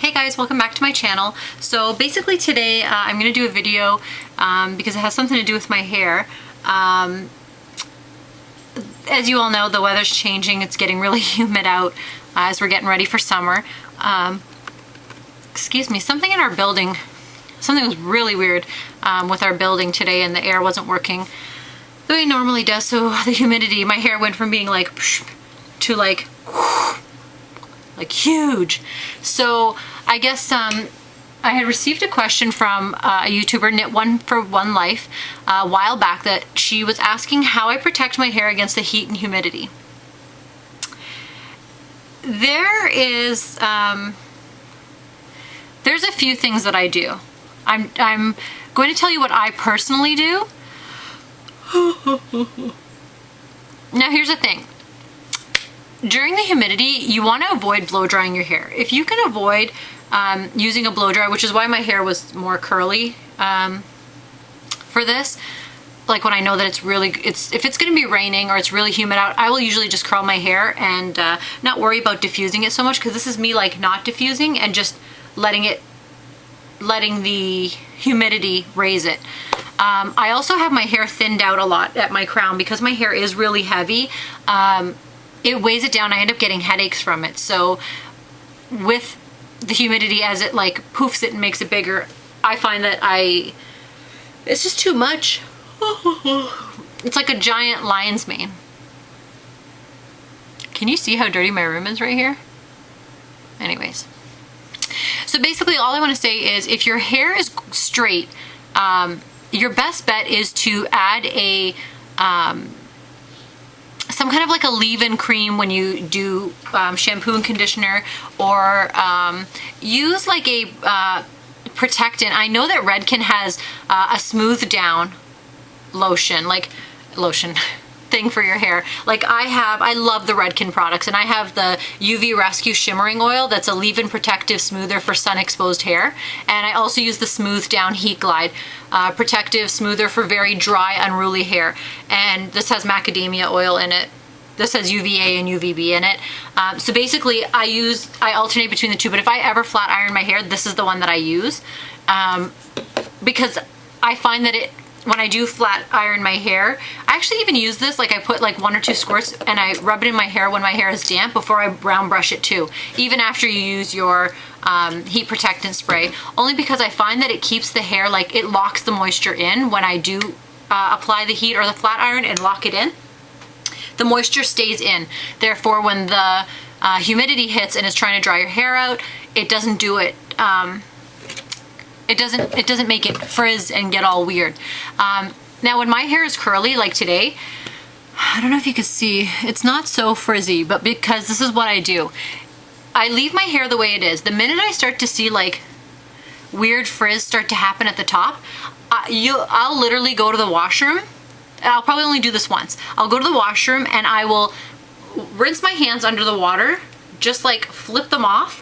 Hey guys, welcome back to my channel. So basically today I'm going to do a video because it has something to do with my hair. As you all know, the weather's changing. It's getting really humid out as we're getting ready for summer. Excuse me, something in our building, something was really weird with our building today, and the air wasn't working the way it normally does. So the humidity, my hair went from being like to like huge. So I guess I had received a question from a YouTuber, Knit One for One Life, a while back, that she was asking how I protect my hair against the heat and humidity. There's a few things that I do. I'm going to tell you what I personally do. Now here's the thing. During the humidity, you want to avoid blow drying your hair. If you can avoid using a blow dryer, which is why my hair was more curly for this, like when I know that if it's going to be raining or it's really humid out, I will usually just curl my hair and not worry about diffusing it so much, because this is me like not diffusing and just letting the humidity raise it. I also have my hair thinned out a lot at my crown because my hair is really heavy. It weighs it down. I end up getting headaches from it. So with the humidity, as it like poofs it and makes it bigger, I find that it's just too much. It's like a giant lion's mane. Can you see how dirty my room is right here? Anyways. So basically all I want to say is, if your hair is straight, your best bet is to add some kind of like a leave-in cream when you do shampoo and conditioner, or use like a protectant. I know that Redken has a smooth down lotion thing for your hair. Like I love the Redken products, and I have the UV Rescue Shimmering Oil that's a leave-in protective smoother for sun exposed hair. And I also use the Smooth Down Heat Glide protective smoother for very dry, unruly hair. And this has macadamia oil in it. This has UVA and UVB in it. So basically I alternate between the two, but if I ever flat iron my hair, this is the one that I use. Because I find that when I do flat iron my hair, I actually even use this, like I put like 1 or 2 squirts and I rub it in my hair when my hair is damp before I brown brush it too, even after you use your heat protectant spray, only because I find that it keeps the hair, like it locks the moisture in when I do apply the heat or the flat iron and lock it in. The moisture stays in. Therefore, when the humidity hits and is trying to dry your hair out, it doesn't do it. It doesn't make it frizz and get all weird. Now when my hair is curly, like today, I don't know if you can see, it's not so frizzy, but because this is what I do. I leave my hair the way it is. The minute I start to see like weird frizz start to happen at the top, I'll literally go to the washroom. I'll probably only do this once. I'll go to the washroom and I will rinse my hands under the water, just like flip them off,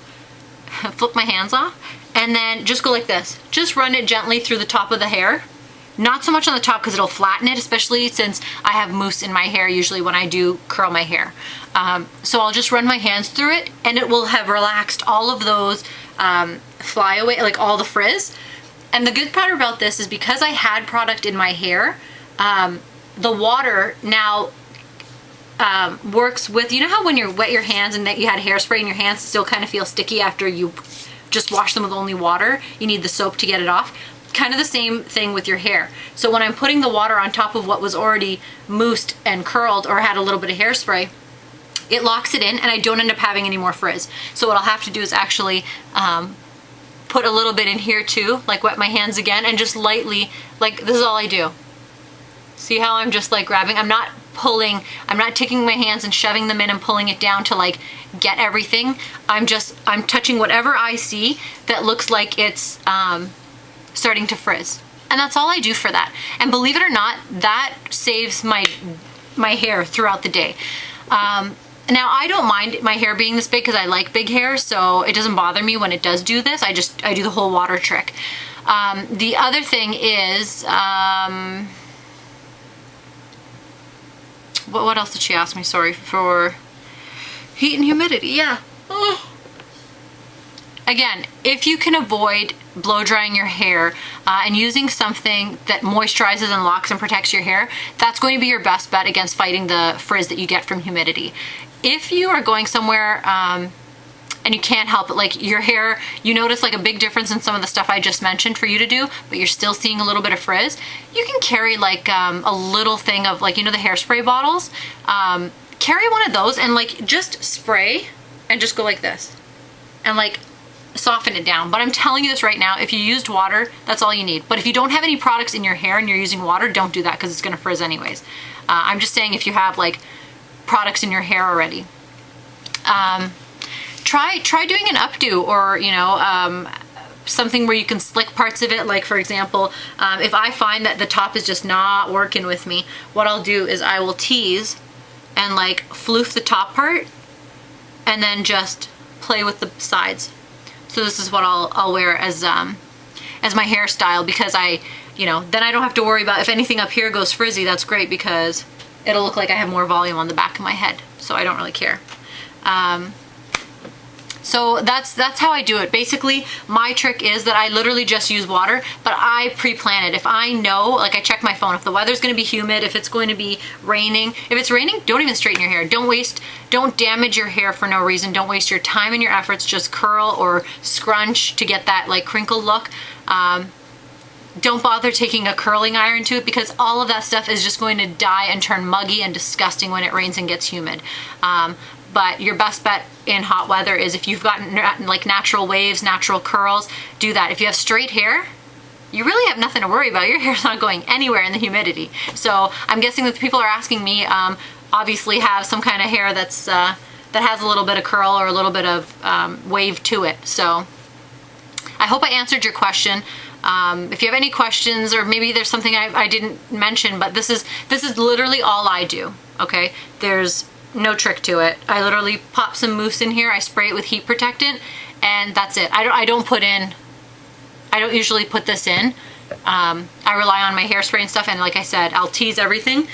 flip my hands off, and then just go like this. Just run it gently through the top of the hair. Not so much on the top because it'll flatten it, especially since I have mousse in my hair usually when I do curl my hair. So I'll just run my hands through it and it will have relaxed all of those fly away, like all the frizz. And the good part about this is, because I had product in my hair, the water now works with, you know how when you wet your hands and that you had hairspray and your hands still kind of feel sticky after you just wash them with only water, you need the soap to get it off. Kind of the same thing with your hair. So when I'm putting the water on top of what was already moussed and curled or had a little bit of hairspray, it locks it in and I don't end up having any more frizz. So what I'll have to do is actually put a little bit in here too, like wet my hands again and just lightly, like this is all I do. See how I'm just like grabbing? I'm not pulling, I'm not taking my hands and shoving them in and pulling it down to like get everything. I'm touching whatever I see that looks like it's starting to frizz. And that's all I do for that. And believe it or not, that saves my hair throughout the day. Now I don't mind my hair being this big because I like big hair, so it doesn't bother me when it does do this. I do the whole water trick. The other thing is, what else did she ask me? Sorry, for heat and humidity. Yeah. Oh. Again, if you can avoid blow drying your hair and using something that moisturizes and locks and protects your hair, that's going to be your best bet against fighting the frizz that you get from humidity. If you are going somewhere and you can't help it, like your hair, you notice like a big difference in some of the stuff I just mentioned for you to do, but you're still seeing a little bit of frizz, you can carry like a little thing of like, you know, the hairspray bottles. Carry one of those and like just spray and just go like this and like soften it down. But I'm telling you this right now, if you used water, that's all you need. But if you don't have any products in your hair and you're using water, don't do that because it's going to frizz anyways. I'm just saying if you have like products in your hair already. Try doing an updo, or you know, something where you can slick parts of it. Like for example, if I find that the top is just not working with me, what I'll do is I will tease and like floof the top part and then just play with the sides. So this is what I'll wear as my hairstyle, because you know, then I don't have to worry about if anything up here goes frizzy. That's great because it'll look like I have more volume on the back of my head, so I don't really care. So that's how I do it. Basically, my trick is that I literally just use water, but I pre-plan it. If I know, like I check my phone, if the weather's gonna be humid, if it's going to be raining. If it's raining, don't even straighten your hair. Don't damage your hair for no reason. Don't waste your time and your efforts. Just curl or scrunch to get that like crinkled look. Don't bother taking a curling iron to it, because all of that stuff is just going to die and turn muggy and disgusting when it rains and gets humid. But your best bet in hot weather is if you've got like natural waves, natural curls, do that. If you have straight hair, you really have nothing to worry about. Your hair's not going anywhere in the humidity. So I'm guessing that the people are asking me obviously have some kind of hair that's that has a little bit of curl or a little bit of wave to it. So I hope I answered your question. If you have any questions, or maybe there's something I didn't mention, but this is literally all I do, okay? There's no trick to it. I literally pop some mousse in here, I spray it with heat protectant, and that's it. I don't usually put this in. I rely on my hairspray and stuff, and like I said, I'll tease everything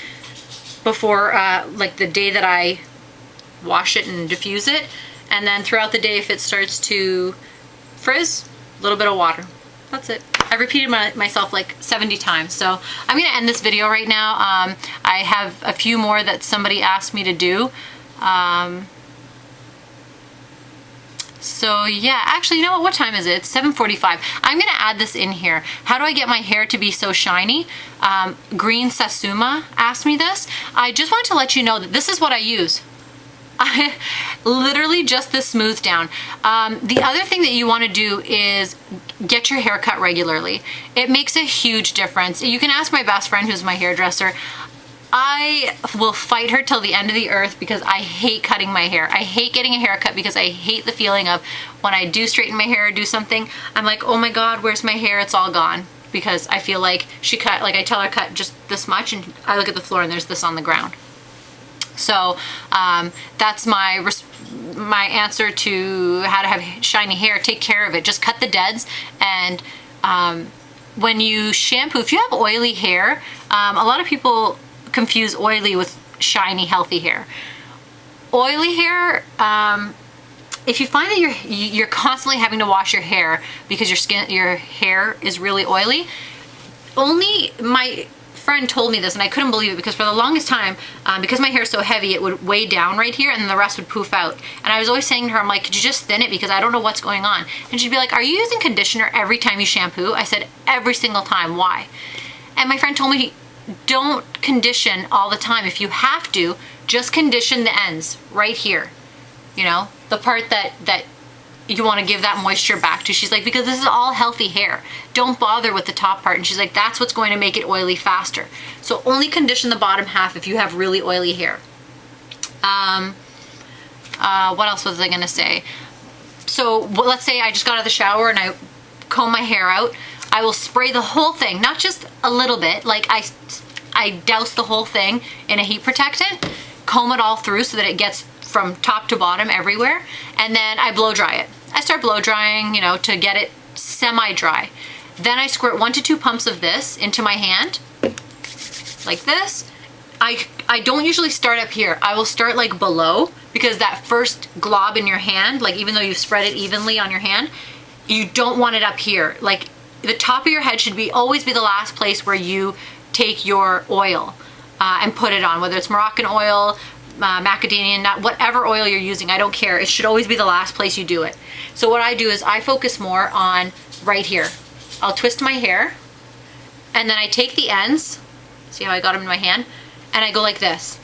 before like the day that I wash it and diffuse it, and then throughout the day, if it starts to frizz, a little bit of water. That's it. I repeated myself like 70 times. So I'm gonna end this video right now. I have a few more that somebody asked me to do. So yeah, actually, you know what time is it? It's 7:45. I'm gonna add this in here. How do I get my hair to be so shiny? GreenSatsuma asked me this. I just wanted to let you know that this is what I use. Literally just this smooth down. The other thing that you want to do is get your hair cut regularly. It makes a huge difference. You can ask my best friend who's my hairdresser. I will fight her till the end of the earth because I hate cutting my hair. I hate getting a haircut because I hate the feeling of when I do straighten my hair or do something, I'm like, oh my God, where's my hair? It's all gone. Because I feel like she cut, like I tell her cut just this much, and I look at the floor and there's this on the ground. So that's my answer to how to have shiny hair. Take care of it. Just cut the deads. And when you shampoo, if you have oily hair, a lot of people confuse oily with shiny, healthy hair. Oily hair, if you find that you're constantly having to wash your hair because your hair is really oily, only my friend told me this and I couldn't believe it, because for the longest time, because my hair is so heavy, it would weigh down right here and then the rest would poof out. And I was always saying to her, I'm like, could you just thin it, because I don't know what's going on? And she'd be like, are you using conditioner every time you shampoo? I said, every single time. Why? And my friend told me, don't condition all the time. If you have to, just condition the ends right here. You know, the part that you want to give that moisture back to. She's like, because this is all healthy hair. Don't bother with the top part. And she's like, that's what's going to make it oily faster. So only condition the bottom half if you have really oily hair. What else was I going to say? So let's say I just got out of the shower and I comb my hair out. I will spray the whole thing, not just a little bit. Like I douse the whole thing in a heat protectant, comb it all through so that it gets from top to bottom everywhere, and then I blow dry it. I start blow drying, you know, to get it semi-dry. Then I squirt 1 to 2 pumps of this into my hand, like this. I don't usually start up here. I will start like below, because that first glob in your hand, like even though you've spread it evenly on your hand, you don't want it up here. Like the top of your head should always be the last place where you take your oil and put it on, whether it's Moroccan oil, macadamia nut, whatever oil you're using, I don't care. It should always be the last place you do it. So what I do is I focus more on right here. I'll twist my hair and then I take the ends, see how I got them in my hand, and I go like this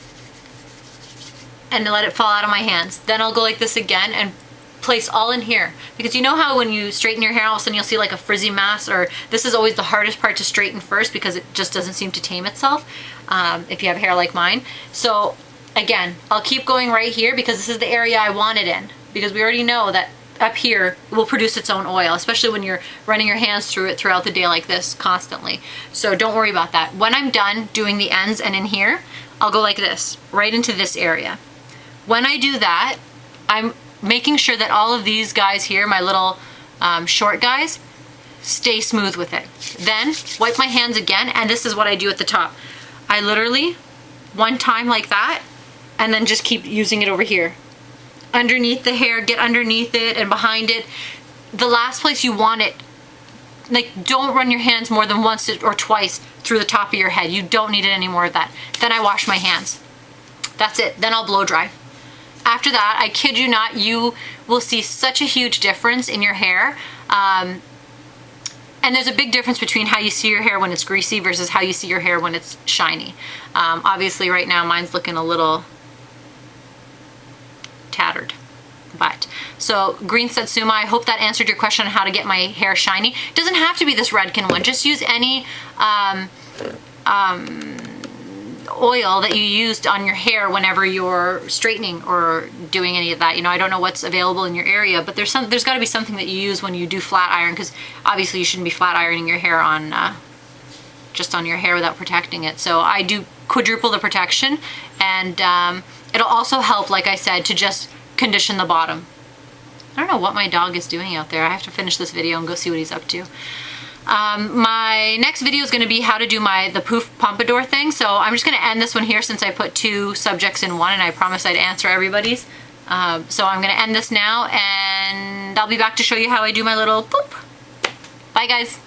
and let it fall out of my hands. Then I'll go like this again and place all in here, because you know how when you straighten your hair all of a sudden you'll see like a frizzy mass, or this is always the hardest part to straighten first because it just doesn't seem to tame itself if you have hair like mine. So again, I'll keep going right here because this is the area I want it in, because we already know that up here it will produce its own oil, especially when you're running your hands through it throughout the day like this constantly. So don't worry about that. When I'm done doing the ends and in here, I'll go like this right into this area. When I do that, I'm making sure that all of these guys here, my little short guys, stay smooth with it. Then wipe my hands again, and this is what I do at the top. I literally, one time like that, and then just keep using it over here. Underneath the hair, get underneath it and behind it. The last place you want it, like don't run your hands more than once or twice through the top of your head. You don't need it any more of that. Then I wash my hands. That's it. Then I'll blow dry. After that, I kid you not, you will see such a huge difference in your hair. And there's a big difference between how you see your hair when it's greasy versus how you see your hair when it's shiny. Obviously right now mine's looking a little tattered. But so GreenSatsuma, I hope that answered your question on how to get my hair shiny. It doesn't have to be this Redken one. Just use any oil that you used on your hair whenever you're straightening or doing any of that. You know, I don't know what's available in your area, but there's got to be something that you use when you do flat iron, because obviously you shouldn't be flat ironing your hair on just on your hair without protecting it. So I do quadruple the protection, and it'll also help, like I said, to just condition the bottom. I don't know what my dog is doing out there. I have to finish this video and go see what he's up to. My next video is going to be how to do the poof pompadour thing. So I'm just going to end this one here since I put 2 subjects in one, and I promised I'd answer everybody's. So I'm going to end this now, and I'll be back to show you how I do my little poop. Bye guys.